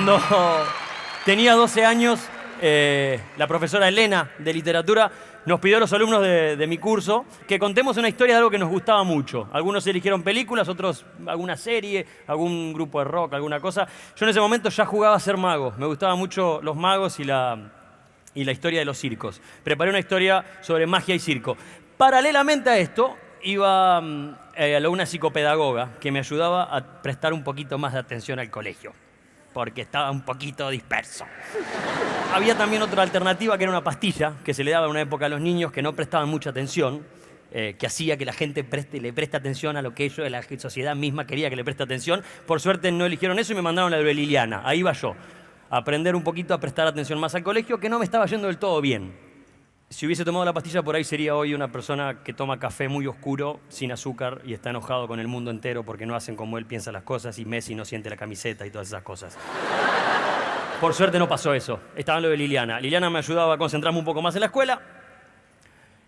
Cuando tenía 12 años, la profesora Elena de literatura nos pidió a los alumnos de mi curso que contemos una historia de algo que nos gustaba mucho. Algunos eligieron películas, otros alguna serie, algún grupo de rock, alguna cosa. Yo en ese momento ya jugaba a ser mago. Me gustaban mucho los magos y la historia de los circos. Preparé una historia sobre magia y circo. Paralelamente a esto, iba a una psicopedagoga que me ayudaba a prestar un poquito más de atención al colegio, porque estaba un poquito disperso. Había también otra alternativa, que era una pastilla que se le daba en una época a los niños que no prestaban mucha atención, que hacía que la gente le preste atención a lo que ellos, la sociedad misma quería que le preste atención. Por suerte no eligieron eso y me mandaron la de Liliana. Ahí iba yo, a aprender un poquito a prestar atención más al colegio, que no me estaba yendo del todo bien. Si hubiese tomado la pastilla, por ahí sería hoy una persona que toma café muy oscuro, sin azúcar, y está enojado con el mundo entero porque no hacen como él piensa las cosas y Messi no siente la camiseta y todas esas cosas. Por suerte no pasó eso. Estaba en lo de Liliana. Liliana me ayudaba a concentrarme un poco más en la escuela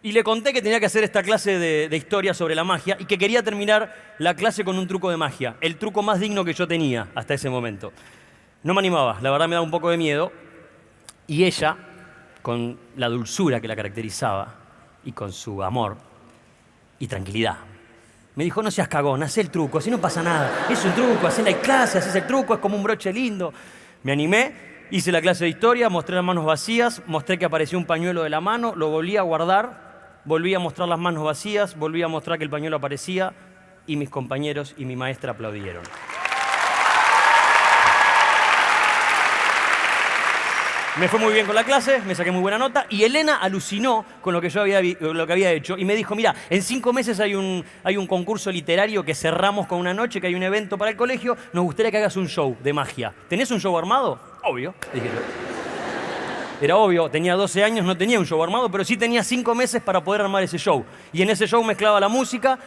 y le conté que tenía que hacer esta clase de historia sobre la magia y que quería terminar la clase con un truco de magia, el truco más digno que yo tenía hasta ese momento. No me animaba, la verdad me daba un poco de miedo, y ella, con la dulzura que la caracterizaba y con su amor y tranquilidad, me dijo: no seas cagón, haz el truco, así no pasa nada. Es un truco, hacé la clase, haces el truco, es como un broche lindo. Me animé, hice la clase de historia, mostré las manos vacías, mostré que apareció un pañuelo de la mano, lo volví a guardar, volví a mostrar las manos vacías, volví a mostrar que el pañuelo aparecía, y mis compañeros y mi maestra aplaudieron. Me fue muy bien con la clase, me saqué muy buena nota, y Elena alucinó con lo que yo había hecho y me dijo: mira, en 5 meses hay un concurso literario que cerramos con una noche, que hay un evento para el colegio, nos gustaría que hagas un show de magia. ¿Tenés un show armado? Obvio, dije yo. Era obvio, tenía 12 años, no tenía un show armado, pero sí tenía 5 meses para poder armar ese show. Y en ese show mezclaba la música,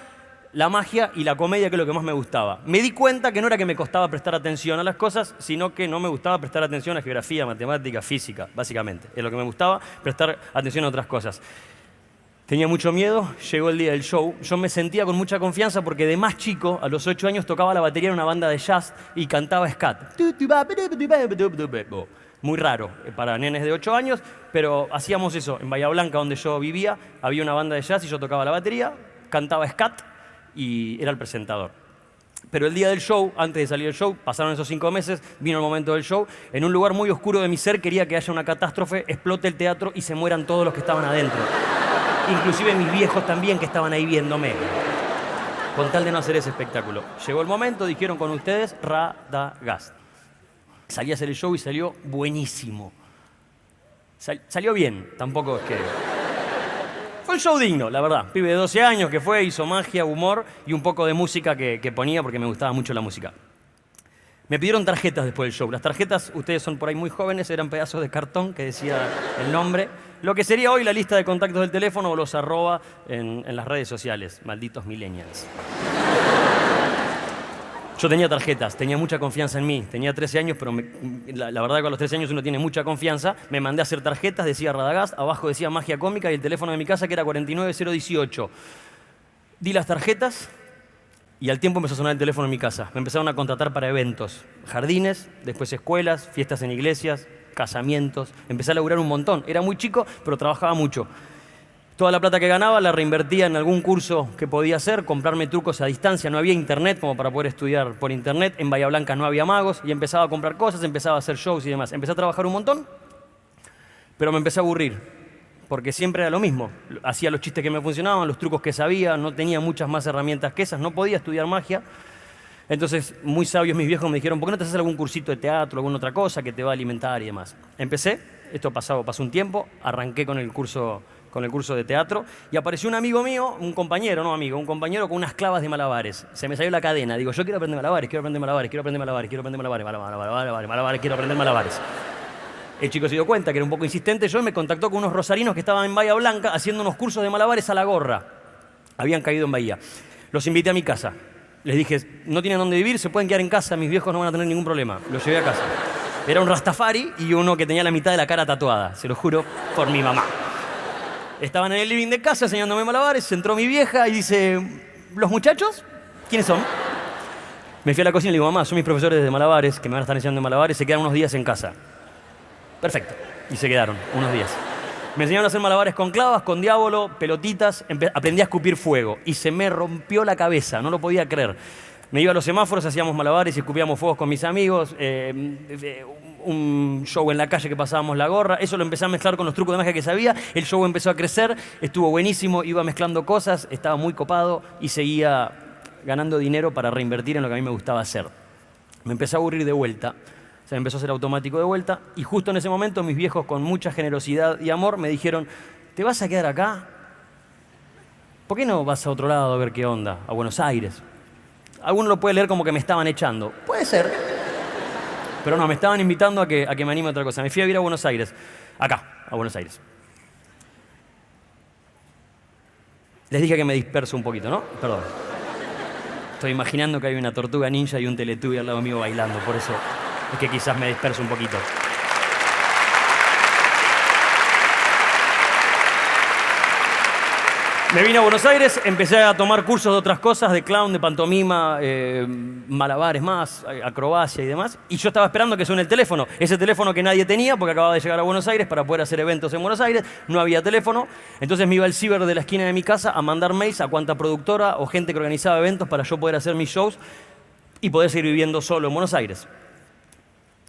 la magia y la comedia, que es lo que más me gustaba. Me di cuenta que no era que me costaba prestar atención a las cosas, sino que no me gustaba prestar atención a geografía, matemática, física, básicamente. Es lo que me gustaba, prestar atención a otras cosas. Tenía mucho miedo, llegó el día del show. Yo me sentía con mucha confianza porque de más chico, a los 8 años, tocaba la batería en una banda de jazz y cantaba scat. Muy raro para nenes de 8 años, pero hacíamos eso. En Bahía Blanca, donde yo vivía, había una banda de jazz y yo tocaba la batería, cantaba scat y era el presentador. Pero el día del show, antes de salir del show, pasaron esos 5 meses, vino el momento del show. En un lugar muy oscuro de mi ser quería que haya una catástrofe, explote el teatro y se mueran todos los que estaban adentro. Inclusive mis viejos también, que estaban ahí viéndome, con tal de no hacer ese espectáculo. Llegó el momento, dijeron: con ustedes, Radagast. Salí a hacer el show y salió buenísimo. Salió bien, tampoco es que... Fue un show digno, la verdad. Pibe de 12 años que fue, hizo magia, humor y un poco de música que ponía porque me gustaba mucho la música. Me pidieron tarjetas después del show. Las tarjetas, ustedes son por ahí muy jóvenes, eran pedazos de cartón que decía el nombre. Lo que sería hoy la lista de contactos del teléfono o los arroba en las redes sociales. Malditos millennials. Yo tenía tarjetas, tenía mucha confianza en mí. Tenía 13 años, pero la verdad que a los 13 años uno tiene mucha confianza. Me mandé a hacer tarjetas, decía Radagast, abajo decía Magia Cómica y el teléfono de mi casa, que era 49018. Di las tarjetas y al tiempo empezó a sonar el teléfono en mi casa. Me empezaron a contratar para eventos, jardines, después escuelas, fiestas en iglesias, casamientos. Empecé a laburar un montón. Era muy chico, pero trabajaba mucho. Toda la plata que ganaba la reinvertía en algún curso que podía hacer, comprarme trucos a distancia. No había internet como para poder estudiar por internet. En Bahía Blanca no había magos y empezaba a comprar cosas, empezaba a hacer shows y demás. Empecé a trabajar un montón, pero me empecé a aburrir, porque siempre era lo mismo. Hacía los chistes que me funcionaban, los trucos que sabía, no tenía muchas más herramientas que esas, no podía estudiar magia. Entonces, muy sabios mis viejos me dijeron: ¿por qué no te haces algún cursito de teatro, alguna otra cosa que te va a alimentar y demás? Empecé, esto pasó un tiempo, arranqué con el curso de teatro y apareció un amigo mío, un compañero con unas clavas de malabares. Se me salió la cadena. Digo: yo quiero aprender malabares, quiero aprender malabares, quiero aprender malabares, quiero aprender malabares, quiero aprender malabares. El chico se dio cuenta que era un poco insistente yo y me contactó con unos rosarinos que estaban en Bahía Blanca haciendo unos cursos de malabares a la gorra. Habían caído en Bahía. Los invité a mi casa. Les dije: no tienen dónde vivir, se pueden quedar en casa, mis viejos no van a tener ningún problema. Los llevé a casa. Era un rastafari y uno que tenía la mitad de la cara tatuada, se lo juro por mi mamá. Estaban en el living de casa enseñándome malabares, entró mi vieja y dice: ¿los muchachos? ¿Quiénes son? Me fui a la cocina y le digo, mamá, son mis profesores de malabares, que me van a estar enseñando de malabares, se quedan unos días en casa. Perfecto. Y se quedaron unos días. Me enseñaron a hacer malabares con clavas, con diablo, pelotitas. Aprendí a escupir fuego. Y se me rompió la cabeza, no lo podía creer. Me iba a los semáforos, hacíamos malabares y escupíamos fuegos con mis amigos. Un show en la calle que pasábamos la gorra. Eso lo empecé a mezclar con los trucos de magia que sabía. El show empezó a crecer, estuvo buenísimo, iba mezclando cosas, estaba muy copado y seguía ganando dinero para reinvertir en lo que a mí me gustaba hacer. Me empecé a aburrir de vuelta. Se me empezó a hacer automático de vuelta y justo en ese momento mis viejos con mucha generosidad y amor me dijeron, ¿te vas a quedar acá? ¿Por qué no vas a otro lado a ver qué onda? A Buenos Aires. Alguno lo puede leer como que me estaban echando. Puede ser. Pero no, me estaban invitando a que me anime a otra cosa. Me fui a vivir a Buenos Aires. Acá, a Buenos Aires. Les dije que me disperso un poquito, ¿no? Perdón. Estoy imaginando que hay una tortuga ninja y un Teletubby al lado mío bailando. Por eso es que quizás me disperso un poquito. Me vine a Buenos Aires, empecé a tomar cursos de otras cosas, de clown, de pantomima, malabares más, acrobacia y demás. Y yo estaba esperando que suene el teléfono. Ese teléfono que nadie tenía porque acababa de llegar a Buenos Aires para poder hacer eventos en Buenos Aires. No había teléfono. Entonces me iba al ciber de la esquina de mi casa a mandar mails a cuanta productora o gente que organizaba eventos para yo poder hacer mis shows y poder seguir viviendo solo en Buenos Aires.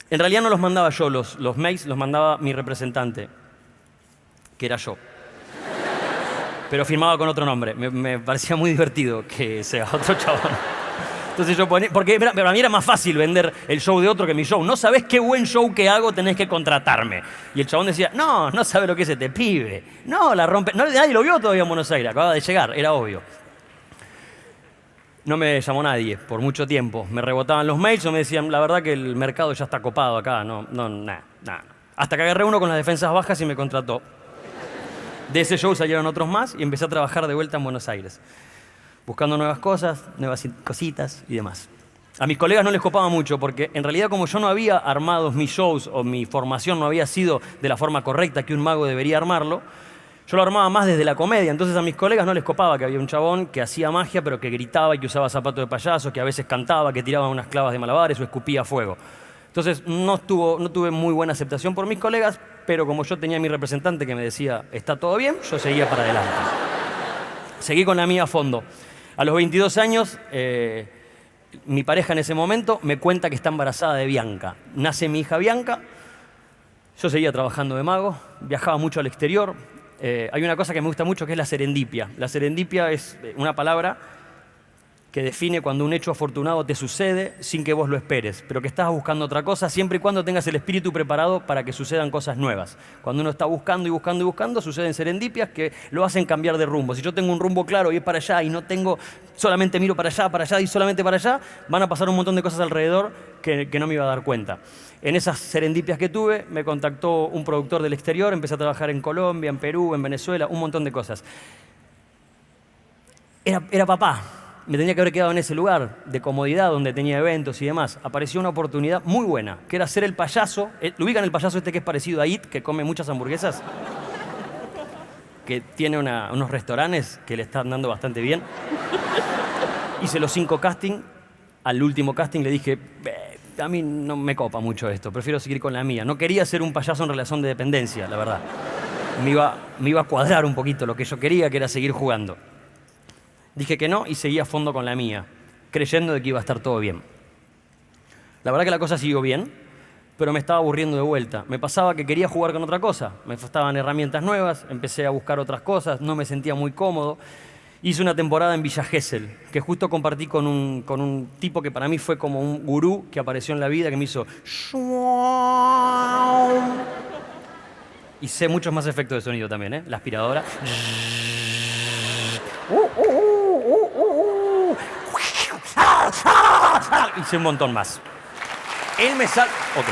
En realidad no los mandaba yo, los mails los mandaba mi representante, que era yo. Pero firmaba con otro nombre. Me parecía muy divertido que sea otro chabón. Entonces yo ponía... Porque para mí era más fácil vender el show de otro que mi show. No sabés qué buen show que hago, tenés que contratarme. Y el chabón decía, no sabe lo que es este pibe. No, la rompe... No, nadie lo vio todavía en Buenos Aires. Acababa de llegar, era obvio. No me llamó nadie por mucho tiempo. Me rebotaban los mails o me decían, la verdad que el mercado ya está copado acá. Nada. Hasta que agarré uno con las defensas bajas y me contrató. De ese show salieron otros más y empecé a trabajar de vuelta en Buenos Aires, buscando nuevas cosas, nuevas cositas y demás. A mis colegas no les copaba mucho porque en realidad como yo no había armado mis shows o mi formación no había sido de la forma correcta que un mago debería armarlo, yo lo armaba más desde la comedia. Entonces a mis colegas no les copaba que había un chabón que hacía magia pero que gritaba y que usaba zapatos de payaso, que a veces cantaba, que tiraba unas clavas de malabares o escupía fuego. Entonces no tuve muy buena aceptación por mis colegas, pero como yo tenía a mi representante que me decía, está todo bien, yo seguía para adelante. Seguí con la mía a fondo. A los 22 años, mi pareja en ese momento me cuenta que está embarazada de Bianca. Nace mi hija Bianca, yo seguía trabajando de mago, viajaba mucho al exterior. Hay una cosa que me gusta mucho que es la serendipia. La serendipia es una palabra que define cuando un hecho afortunado te sucede sin que vos lo esperes, pero que estás buscando otra cosa siempre y cuando tengas el espíritu preparado para que sucedan cosas nuevas. Cuando uno está buscando y buscando y buscando, suceden serendipias que lo hacen cambiar de rumbo. Si yo tengo un rumbo claro y es para allá y no tengo, solamente miro para allá y solamente para allá, van a pasar un montón de cosas alrededor que no me iba a dar cuenta. En esas serendipias que tuve, me contactó un productor del exterior, empecé a trabajar en Colombia, en Perú, en Venezuela, un montón de cosas. Era papá. Me tenía que haber quedado en ese lugar de comodidad donde tenía eventos y demás. Apareció una oportunidad muy buena, que era ser el payaso. ¿Lo ubican el payaso este que es parecido a It, que come muchas hamburguesas? Que tiene unos restaurantes que le están dando bastante bien. Hice los 5 castings. Al último casting le dije, a mí no me copa mucho esto, prefiero seguir con la mía. No quería ser un payaso en relación de dependencia, la verdad. Me iba a cuadrar un poquito lo que yo quería, que era seguir jugando. Dije que no y seguí a fondo con la mía, creyendo de que iba a estar todo bien. La verdad que la cosa siguió bien, pero me estaba aburriendo de vuelta. Me pasaba que quería jugar con otra cosa. Me faltaban herramientas nuevas, empecé a buscar otras cosas, no me sentía muy cómodo. Hice una temporada en Villa Gesell, que justo compartí con un tipo que para mí fue como un gurú que apareció en la vida, que me hizo... Y sé muchos más efectos de sonido también, ¿eh? La aspiradora... Hice un montón más. Él me sal... Ok.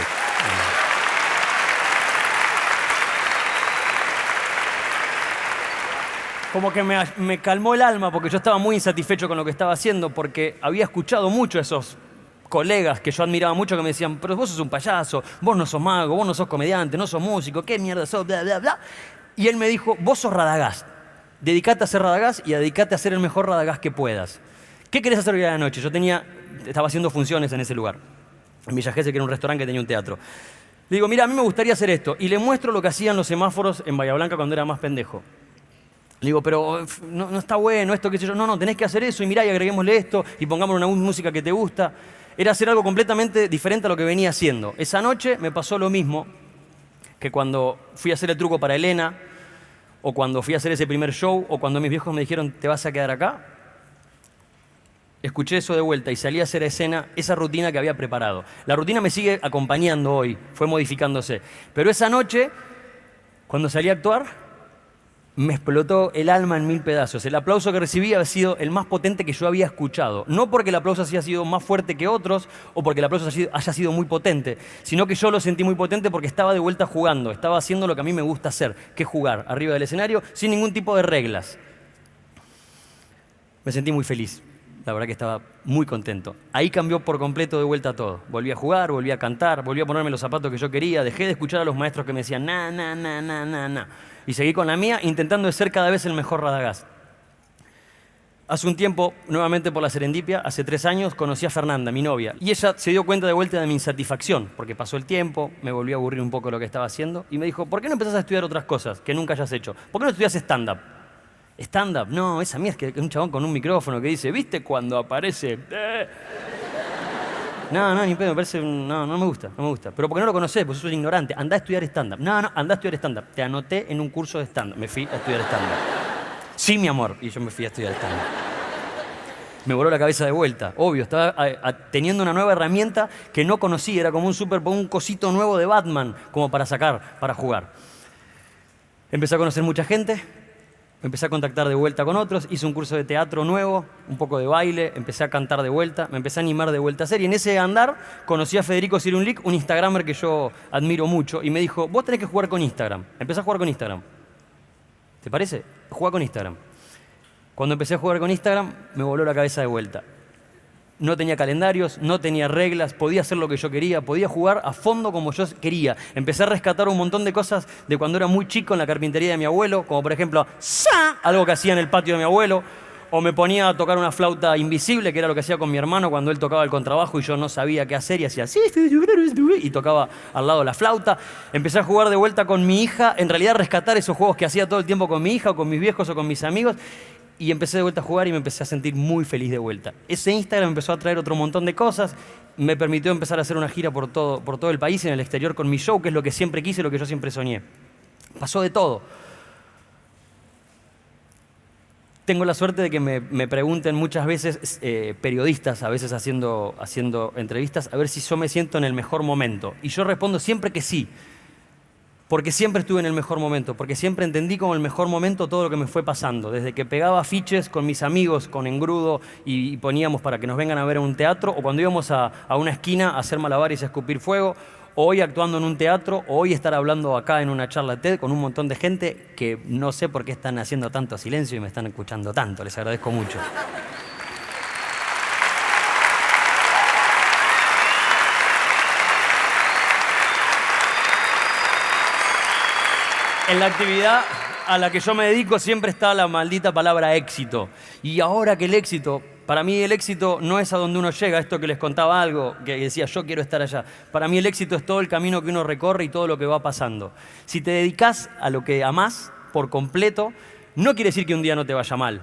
Como que me calmó el alma porque yo estaba muy insatisfecho con lo que estaba haciendo porque había escuchado mucho a esos colegas que yo admiraba mucho que me decían, pero vos sos un payaso, vos no sos mago, vos no sos comediante, no sos músico, ¿qué mierda sos? Bla, bla, bla. Y él me dijo, vos sos Radagast. Dedicate a ser Radagast y dedicate a ser el mejor Radagast que puedas. ¿Qué querés hacer hoy a la noche? Yo tenía estaba haciendo funciones en ese lugar. En Villa Gesell, que era un restaurante que tenía un teatro. Le digo, mira, a mí me gustaría hacer esto. Y le muestro lo que hacían los semáforos en Bahía Blanca cuando era más pendejo. Le digo, pero no está bueno esto, qué sé yo. No, tenés que hacer eso y mirá y agreguémosle esto y pongamos una música que te gusta. Era hacer algo completamente diferente a lo que venía haciendo. Esa noche me pasó lo mismo que cuando fui a hacer el truco para Elena, o cuando fui a hacer ese primer show, o cuando mis viejos me dijeron, ¿te vas a quedar acá? Escuché eso de vuelta y salí a hacer escena esa rutina que había preparado. La rutina me sigue acompañando hoy, fue modificándose. Pero esa noche, cuando salí a actuar, me explotó el alma en 1000 pedazos. El aplauso que recibí había sido el más potente que yo había escuchado. No porque el aplauso haya sido más fuerte que otros o porque el aplauso haya sido muy potente, sino que yo lo sentí muy potente porque estaba de vuelta jugando, estaba haciendo lo que a mí me gusta hacer, que es jugar arriba del escenario sin ningún tipo de reglas. Me sentí muy feliz. La verdad que estaba muy contento. Ahí cambió por completo de vuelta todo. Volví a jugar, volví a cantar, volví a ponerme los zapatos que yo quería, dejé de escuchar a los maestros que me decían na. Y seguí con la mía, intentando ser cada vez el mejor Radagast. Hace un tiempo, nuevamente por la serendipia, hace 3 años, conocí a Fernanda, mi novia. Y ella se dio cuenta de vuelta de mi insatisfacción, porque pasó el tiempo, me volvió a aburrir un poco lo que estaba haciendo, y me dijo, ¿por qué no empezás a estudiar otras cosas que nunca hayas hecho? ¿Por qué no estudias stand-up? Stand-up, no, esa mía es que es un chabón con un micrófono que dice, ¿viste cuando aparece? No, ni pedo, me parece, no me gusta. Pero porque no lo conocés, porque sos ignorante. Andá a estudiar stand-up. No, andá a estudiar stand-up. Te anoté en un curso de stand-up. Me fui a estudiar stand-up. Sí, mi amor. Y yo me fui a estudiar stand-up. Me voló la cabeza de vuelta. Obvio, estaba teniendo una nueva herramienta que no conocía. Era como un cosito nuevo de Batman, como para sacar, para jugar. Empecé a conocer mucha gente. Me empecé a contactar de vuelta con otros, hice un curso de teatro nuevo, un poco de baile, empecé a cantar de vuelta, me empecé a animar de vuelta a hacer. Y en ese andar conocí a Federico Cirunlic, un instagramer que yo admiro mucho, y me dijo, vos tenés que jugar con Instagram. Empecé a jugar con Instagram. ¿Te parece? Juega con Instagram. Cuando empecé a jugar con Instagram, me voló la cabeza de vuelta. No tenía calendarios, no tenía reglas, podía hacer lo que yo quería, podía jugar a fondo como yo quería. Empecé a rescatar un montón de cosas de cuando era muy chico en la carpintería de mi abuelo, como por ejemplo, algo que hacía en el patio de mi abuelo, o me ponía a tocar una flauta invisible, que era lo que hacía con mi hermano cuando él tocaba el contrabajo y yo no sabía qué hacer y hacía así, y tocaba al lado la flauta. Empecé a jugar de vuelta con mi hija, en realidad rescatar esos juegos que hacía todo el tiempo con mi hija, o con mis viejos o con mis amigos. Y empecé de vuelta a jugar y me empecé a sentir muy feliz de vuelta. Ese Instagram empezó a traer otro montón de cosas, me permitió empezar a hacer una gira por todo el país, en el exterior con mi show, que es lo que siempre quise, lo que yo siempre soñé. Pasó de todo. Tengo la suerte de que me pregunten muchas veces periodistas, a veces haciendo entrevistas, a ver si yo me siento en el mejor momento. Y yo respondo siempre que sí. Porque siempre estuve en el mejor momento, porque siempre entendí como el mejor momento todo lo que me fue pasando. Desde que pegaba afiches con mis amigos, con engrudo, y poníamos para que nos vengan a ver en un teatro, o cuando íbamos a una esquina a hacer malabares y a escupir fuego, o hoy actuando en un teatro, o hoy estar hablando acá en una charla TED con un montón de gente que no sé por qué están haciendo tanto silencio y me están escuchando tanto. Les agradezco mucho. En la actividad a la que yo me dedico siempre está la maldita palabra éxito. Y ahora que el éxito, para mí el éxito no es a donde uno llega, esto que les contaba algo, que decía yo quiero estar allá. Para mí el éxito es todo el camino que uno recorre y todo lo que va pasando. Si te dedicas a lo que amás por completo, no quiere decir que un día no te vaya mal.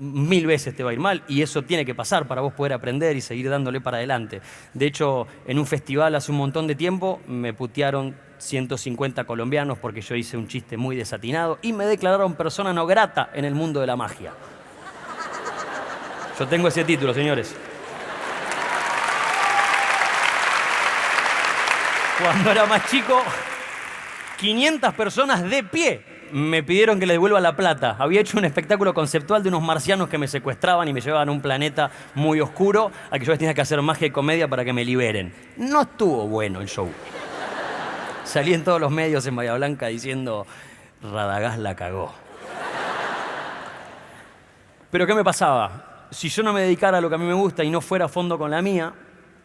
1000 veces te va a ir mal y eso tiene que pasar para vos poder aprender y seguir dándole para adelante. De hecho, en un festival hace un montón de tiempo me putearon 150 colombianos porque yo hice un chiste muy desatinado y me declararon persona no grata en el mundo de la magia. Yo tengo ese título, señores. Cuando era más chico, 500 personas de pie me pidieron que les devuelva la plata. Había hecho un espectáculo conceptual de unos marcianos que me secuestraban y me llevaban a un planeta muy oscuro al que yo les tenía que hacer magia y comedia para que me liberen. No estuvo bueno el show. Salí en todos los medios en Bahía Blanca diciendo Radagast la cagó. Pero ¿qué me pasaba? Si yo no me dedicara a lo que a mí me gusta y no fuera a fondo con la mía,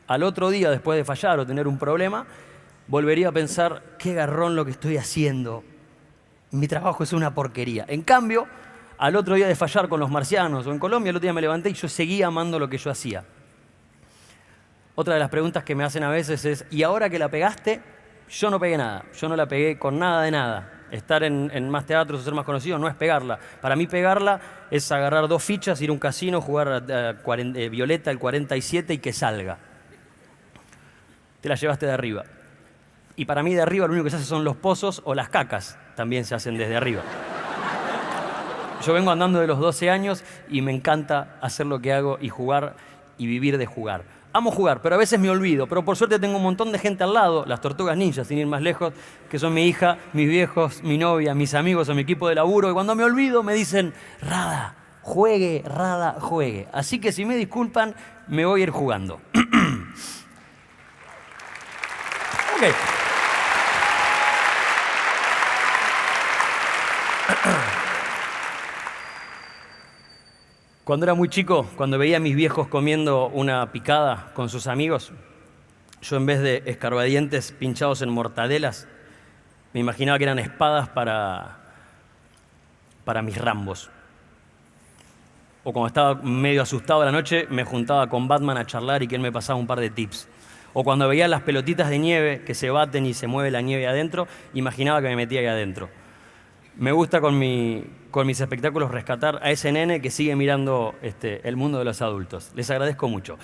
al otro día, después de fallar o tener un problema, volvería a pensar, qué garrón lo que estoy haciendo. Mi trabajo es una porquería. En cambio, al otro día de fallar con los marcianos o en Colombia, el otro día me levanté y yo seguía amando lo que yo hacía. Otra de las preguntas que me hacen a veces es, ¿y ahora que la pegaste? Yo no pegué nada, yo no la pegué con nada de nada. Estar en más teatros o ser más conocido no es pegarla. Para mí pegarla es agarrar 2 fichas, ir a un casino, jugar Violeta, el 47 y que salga. Te la llevaste de arriba. Y para mí de arriba lo único que se hace son los pozos o las cacas, también se hacen desde arriba. Yo vengo andando de los 12 años y me encanta hacer lo que hago y jugar y vivir de jugar. Amo jugar, pero a veces me olvido. Pero por suerte tengo un montón de gente al lado, las tortugas ninjas, sin ir más lejos, que son mi hija, mis viejos, mi novia, mis amigos o mi equipo de laburo. Y cuando me olvido me dicen, Rada, juegue, Rada, juegue. Así que si me disculpan, me voy a ir jugando. Ok. Cuando era muy chico, cuando veía a mis viejos comiendo una picada con sus amigos, yo en vez de escarbadientes pinchados en mortadelas, me imaginaba que eran espadas para mis Rambos. O cuando estaba medio asustado a la noche, me juntaba con Batman a charlar y que él me pasaba un par de tips. O cuando veía las pelotitas de nieve que se baten y se mueve la nieve adentro, imaginaba que me metía ahí adentro. Me gusta con mis espectáculos rescatar a ese nene que sigue mirando el mundo de los adultos. Les agradezco mucho.